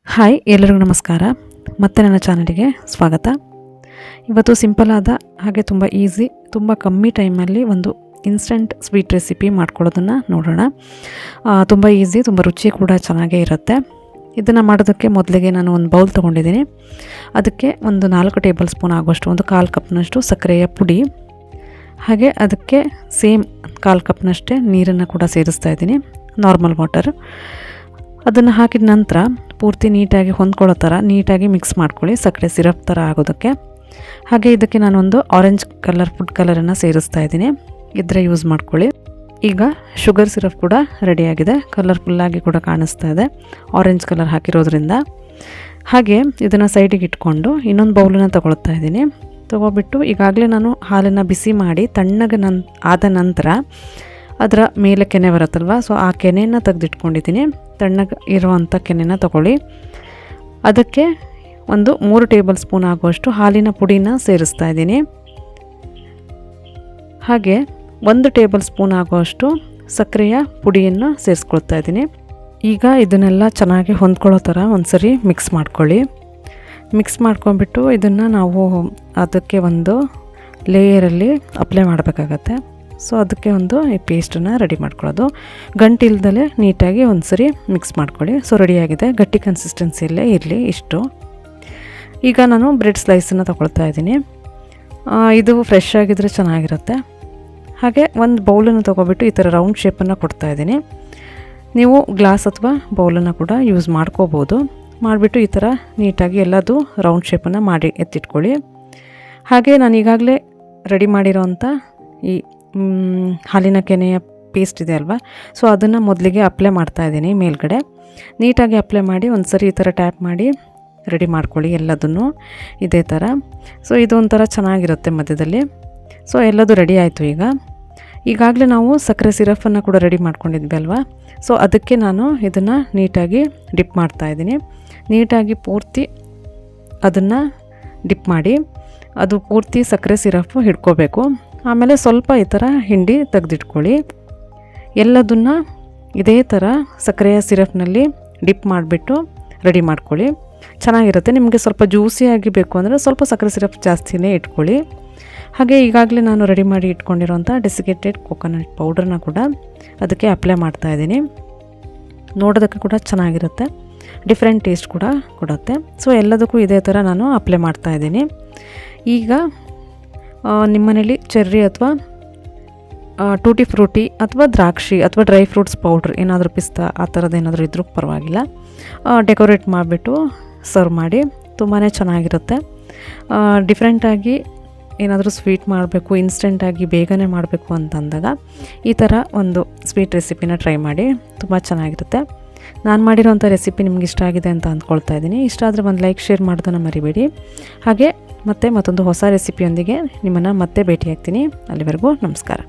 Hi ಎಲ್ಲರಿಗೂ ನಮಸ್ಕಾರ. ಮತ್ತೆ ನನ್ನ ಚಾನಲಿಗೆ ಸ್ವಾಗತ. ಇವತ್ತು ಸಿಂಪಲ್ ಆದ ಹಾಗೆ ತುಂಬ ಈಸಿ, ತುಂಬ ಕಮ್ಮಿ ಟೈಮಲ್ಲಿ ಒಂದು ಇನ್ಸ್ಟಂಟ್ ಸ್ವೀಟ್ ರೆಸಿಪಿ ಮಾಡ್ಕೊಳ್ಳೋದನ್ನು ನೋಡೋಣ. ತುಂಬ ಈಸಿ, ತುಂಬ ರುಚಿ ಕೂಡ ಚೆನ್ನಾಗೇ ಇರುತ್ತೆ. ಇದನ್ನು ಮಾಡೋದಕ್ಕೆ ಮೊದಲಿಗೆ ನಾನು ಒಂದು ಬೌಲ್ ತೊಗೊಂಡಿದ್ದೀನಿ. ಅದಕ್ಕೆ ಒಂದು 4 ಟೇಬಲ್ ಸ್ಪೂನ್ ಆಗೋಷ್ಟು, ಒಂದು 1/4 ಕಪ್ನಷ್ಟು ಸಕ್ಕರೆಯ ಪುಡಿ, ಹಾಗೆ ಅದಕ್ಕೆ ಸೇಮ್ 1/4 ಕಪ್ನಷ್ಟೇ ನೀರನ್ನು ಕೂಡ ಸೇರಿಸ್ತಾ ಇದ್ದೀನಿ, ನಾರ್ಮಲ್ ವಾಟರ್. ಅದನ್ನು ಹಾಕಿದ ನಂತರ ಪೂರ್ತಿ ನೀಟಾಗಿ ಹೊಂದ್ಕೊಳ್ಳೋ ಥರ ನೀಟಾಗಿ ಮಿಕ್ಸ್ ಮಾಡ್ಕೊಳ್ಳಿ, ಸಕ್ಕರೆ ಸಿರಪ್ ಥರ ಆಗೋದಕ್ಕೆ. ಹಾಗೆ ಇದಕ್ಕೆ ನಾನೊಂದು ಆರೆಂಜ್ ಕಲರ್ ಫುಡ್ ಕಲರನ್ನು ಸೇರಿಸ್ತಾ ಇದ್ದೀನಿ, ಇದ್ರೆ ಯೂಸ್ ಮಾಡ್ಕೊಳ್ಳಿ. ಈಗ ಶುಗರ್ ಸಿರಪ್ ಕೂಡ ರೆಡಿಯಾಗಿದೆ, ಕಲರ್ಫುಲ್ಲಾಗಿ ಕೂಡ ಕಾಣಿಸ್ತಾ ಇದೆ ಆರೆಂಜ್ ಕಲರ್ ಹಾಕಿರೋದ್ರಿಂದ. ಹಾಗೆ ಇದನ್ನು ಸೈಡಿಗೆ ಇಟ್ಕೊಂಡು ಇನ್ನೊಂದು ಬೌಲನ್ನು ತೊಗೊಳ್ತಾ ಇದ್ದೀನಿ. ತೊಗೊಬಿಟ್ಟು ಈಗಾಗಲೇ ನಾನು ಹಾಲನ್ನು ಬಿಸಿ ಮಾಡಿ ತಣ್ಣಗೆ ಆದ ನಂತರ ಅದರ ಮೇಲೆ ಕೆನೆ ಬರುತ್ತಲ್ವ, ಸೊ ಆ ಕೆನೆಯನ್ನು ತೆಗೆದಿಟ್ಕೊಂಡಿದ್ದೀನಿ. ತಣ್ಣಗೆ ಇರುವಂಥ ಕೆನೆನ ತೊಗೊಳ್ಳಿ. ಅದಕ್ಕೆ ಒಂದು 3 ಟೇಬಲ್ ಸ್ಪೂನ್ ಆಗುವಷ್ಟು ಹಾಲಿನ ಪುಡಿನ ಸೇರಿಸ್ತಾ ಇದ್ದೀನಿ. ಹಾಗೆ 1 ಟೇಬಲ್ ಸ್ಪೂನ್ ಆಗುವಷ್ಟು ಸಕ್ಕರೆಯ ಪುಡಿಯನ್ನು ಸೇರಿಸ್ಕೊಳ್ತಾ ಇದ್ದೀನಿ. ಈಗ ಇದನ್ನೆಲ್ಲ ಚೆನ್ನಾಗಿ ಹೊಂದ್ಕೊಳ್ಳೋ ಥರ ಒಂದ್ಸರಿ ಮಿಕ್ಸ್ ಮಾಡ್ಕೊಳ್ಳಿ. ಮಿಕ್ಸ್ ಮಾಡ್ಕೊಂಡ್ಬಿಟ್ಟು ಇದನ್ನು ನಾವು ಅದಕ್ಕೆ ಒಂದು ಲೇಯರಲ್ಲಿ ಅಪ್ಲೈ ಮಾಡಬೇಕಾಗತ್ತೆ. ಸೊ ಅದಕ್ಕೆ ಒಂದು ಈ ಪೇಸ್ಟನ್ನು ರೆಡಿ ಮಾಡ್ಕೊಳ್ಳೋದು, ಗಂಟಿಲ್ದಲೇ ನೀಟಾಗಿ ಒಂದು ಸರಿ ಮಿಕ್ಸ್ ಮಾಡ್ಕೊಳ್ಳಿ. ಸೊ ರೆಡಿಯಾಗಿದೆ, ಗಟ್ಟಿ ಕನ್ಸಿಸ್ಟೆನ್ಸಿಯಲ್ಲೇ ಇರಲಿ ಇಷ್ಟು. ಈಗ ನಾನು ಬ್ರೆಡ್ ಸ್ಲೈಸನ್ನು ತೊಗೊಳ್ತಾ ಇದ್ದೀನಿ. ಇದು ಫ್ರೆಶ್ ಆಗಿದ್ದರೆ ಚೆನ್ನಾಗಿರುತ್ತೆ. ಹಾಗೆ ಒಂದು ಬೌಲನ್ನು ತೊಗೊಬಿಟ್ಟು ಈ ಥರ ರೌಂಡ್ ಶೇಪನ್ನು ಕೊಡ್ತಾಯಿದ್ದೀನಿ. ನೀವು ಗ್ಲಾಸ್ ಅಥವಾ ಬೌಲನ್ನು ಕೂಡ ಯೂಸ್ ಮಾಡ್ಕೋಬೋದು. ಮಾಡಿಬಿಟ್ಟು ಈ ಥರ ನೀಟಾಗಿ ಎಲ್ಲದೂ ರೌಂಡ್ ಶೇಪನ್ನು ಮಾಡಿ ಎತ್ತಿಟ್ಕೊಳ್ಳಿ. ಹಾಗೆ ನಾನು ಈಗಾಗಲೇ ರೆಡಿ ಮಾಡಿರೋವಂಥ ಈ ಹಾಲಿನ ಕೆನೆಯ ಪೇಸ್ಟ್ ಇದೆ ಅಲ್ವಾ, ಸೊ ಅದನ್ನು ಮೊದಲಿಗೆ ಅಪ್ಲೈ ಮಾಡ್ತಾಯಿದ್ದೀನಿ ಮೇಲ್ಗಡೆ. ನೀಟಾಗಿ ಅಪ್ಲೈ ಮಾಡಿ ಒಂದು ಸರಿ ಈ ಥರ ಟ್ಯಾಪ್ ಮಾಡಿ ರೆಡಿ ಮಾಡ್ಕೊಳ್ಳಿ ಎಲ್ಲದನ್ನು ಇದೇ ಥರ. ಸೊ ಇದು ಒಂಥರ ಚೆನ್ನಾಗಿರುತ್ತೆ ಮಧ್ಯದಲ್ಲಿ. ಸೊ ಎಲ್ಲದೂ ರೆಡಿ ಆಯಿತು. ಈಗಾಗಲೇ ನಾವು ಸಕ್ಕರೆ ಸಿರಫನ್ನು ಕೂಡ ರೆಡಿ ಮಾಡ್ಕೊಂಡಿದ್ವಿ ಅಲ್ವಾ, ಸೊ ಅದಕ್ಕೆ ನಾನು ಇದನ್ನು ನೀಟಾಗಿ ಡಿಪ್ ಮಾಡ್ತಾಯಿದ್ದೀನಿ. ನೀಟಾಗಿ ಪೂರ್ತಿ ಅದನ್ನು ಡಿಪ್ ಮಾಡಿ ಅದು ಪೂರ್ತಿ ಸಕ್ಕರೆ ಸಿರಫು ಹಿಡ್ಕೋಬೇಕು. ಆಮೇಲೆ ಸ್ವಲ್ಪ ಈ ಥರ ಹಿಂಡಿ ತೆಗೆದಿಟ್ಕೊಳ್ಳಿ. ಎಲ್ಲದನ್ನು ಇದೇ ಥರ ಸಕ್ಕರೆಯ ಸಿರಪ್ನಲ್ಲಿ ಡಿಪ್ ಮಾಡಿಬಿಟ್ಟು ರೆಡಿ ಮಾಡ್ಕೊಳ್ಳಿ, ಚೆನ್ನಾಗಿರುತ್ತೆ. ನಿಮಗೆ ಸ್ವಲ್ಪ ಜ್ಯೂಸಿಯಾಗಿ ಬೇಕು ಅಂದರೆ ಸ್ವಲ್ಪ ಸಕ್ಕರೆ ಸಿರಪ್ ಜಾಸ್ತಿನೇ ಇಟ್ಕೊಳ್ಳಿ. ಹಾಗೆ ಈಗಾಗಲೇ ನಾನು ರೆಡಿ ಮಾಡಿ ಇಟ್ಕೊಂಡಿರೋಂಥ ಡೆಸಿಕೇಟೆಡ್ ಕೋಕೋನಟ್ ಪೌಡ್ರನ್ನ ಕೂಡ ಅದಕ್ಕೆ ಅಪ್ಲೈ ಮಾಡ್ತಾಯಿದ್ದೀನಿ. ನೋಡೋದಕ್ಕೆ ಕೂಡ ಚೆನ್ನಾಗಿರುತ್ತೆ, ಡಿಫ್ರೆಂಟ್ ಟೇಸ್ಟ್ ಕೂಡ ಕೊಡುತ್ತೆ. ಸೊ ಎಲ್ಲದಕ್ಕೂ ಇದೇ ಥರ ನಾನು ಅಪ್ಲೈ ಮಾಡ್ತಾಯಿದ್ದೀನಿ. ಈಗ ನಿಮ್ಮನೇಲಿ ಚೆರ್ರಿ ಅಥವಾ ಟೂಟಿ ಫ್ರೂಟಿ ಅಥವಾ ದ್ರಾಕ್ಷಿ ಅಥವಾ ಡ್ರೈ ಫ್ರೂಟ್ಸ್ ಪೌಡ್ರ್ ಏನಾದರೂ ಪಿಸ್ತಾ ಆ ಥರದ್ದು ಏನಾದರೂ ಇದ್ರೂ ಪರವಾಗಿಲ್ಲ, ಡೆಕೋರೇಟ್ ಮಾಡಿಬಿಟ್ಟು ಸರ್ವ್ ಮಾಡಿ, ತುಂಬಾ ಚೆನ್ನಾಗಿರುತ್ತೆ. ಡಿಫ್ರೆಂಟಾಗಿ ಏನಾದರೂ ಸ್ವೀಟ್ ಮಾಡಬೇಕು, ಇನ್ಸ್ಟೆಂಟಾಗಿ ಬೇಗನೆ ಮಾಡಬೇಕು ಅಂತಂದಾಗ ಈ ಥರ ಒಂದು ಸ್ವೀಟ್ ರೆಸಿಪಿನ ಟ್ರೈ ಮಾಡಿ, ತುಂಬ ಚೆನ್ನಾಗಿರುತ್ತೆ. ನಾನು ಮಾಡಿರೋಂಥ ರೆಸಿಪಿ ನಿಮ್ಗೆ ಇಷ್ಟ ಆಗಿದೆ ಅಂತ ಅಂದ್ಕೊಳ್ತಾ ಇದ್ದೀನಿ. ಇಷ್ಟ ಆದರೆ ಒಂದು ಲೈಕ್ ಶೇರ್ ಮಾಡೋದನ್ನು ಮರಿಬೇಡಿ. ಹಾಗೆ ಮತ್ತೊಂದು ಹೊಸ ರೆಸಿಪಿಯೊಂದಿಗೆ ನಿಮ್ಮನ್ನು ಮತ್ತೆ ಭೇಟಿಯಾಗ್ತೀನಿ. ಅಲ್ಲಿವರೆಗೂ ನಮಸ್ಕಾರ.